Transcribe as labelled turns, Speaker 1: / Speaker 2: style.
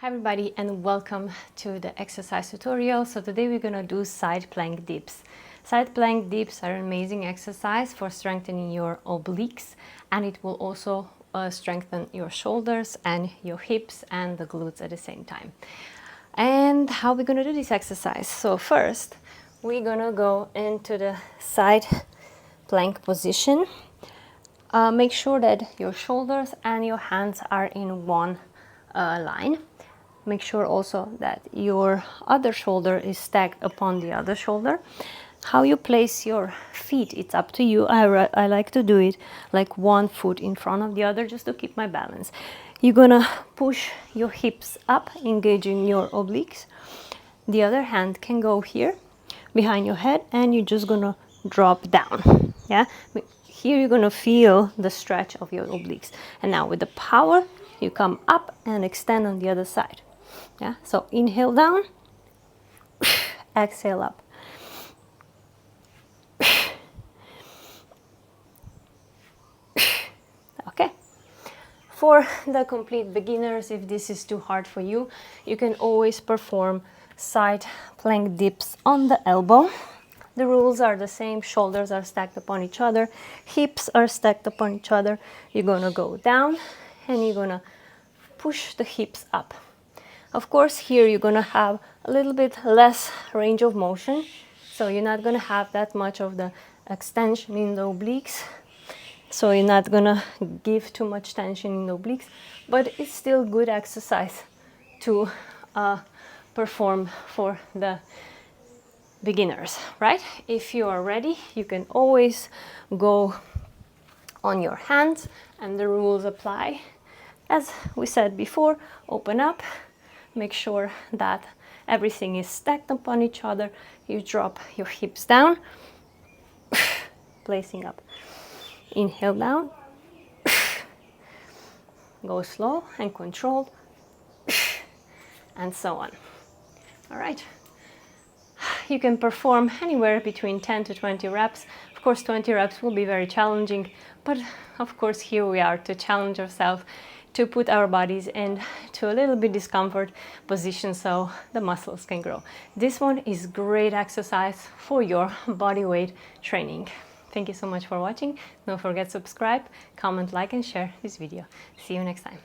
Speaker 1: Hi everybody and welcome to the exercise tutorial. So today we're gonna do side plank dips. Side plank dips are an amazing exercise for strengthening your obliques, and it will also strengthen your shoulders and your hips and the glutes at the same time. And how we're gonna do this exercise? So first we're gonna go into the side plank position. Make sure that your shoulders and your hands are in one line. Make sure also that your other shoulder is stacked upon the other shoulder. How you place your feet, it's up to you. I like to do it like one foot in front of the other just to keep my balance. You're gonna push your hips up, engaging your obliques. The other hand can go here behind your head and you're just gonna drop down. Yeah, here you're gonna feel the stretch of your obliques. And now with the power, you come up and extend on the other side. Yeah, so inhale down, exhale up. Okay. For the complete beginners, if this is too hard for you, you can always perform side plank dips on the elbow. The rules are the same. Shoulders are stacked upon each other, hips are stacked upon each other. You're gonna go down and you're gonna push the hips up. Of course, here you're gonna have a little bit less range of motion, so you're not gonna have that much of the extension in the obliques. So you're not gonna give too much tension in the obliques, but it's still good exercise to perform for the beginners, right? If you are ready, you can always go on your hands, and the rules apply. As we said before, open up. Make sure that everything is stacked upon each other. You drop your hips down, placing up. Inhale down, go slow and controlled, and so on. All right. You can perform anywhere between 10 to 20 reps. Of course, 20 reps will be very challenging, but of course, here we are to challenge ourselves, to put our bodies into a little bit discomfort position so the muscles can grow. This one is great exercise for your body weight training. Thank you so much for watching. Don't forget to subscribe, comment, like, and share this video. See you next time.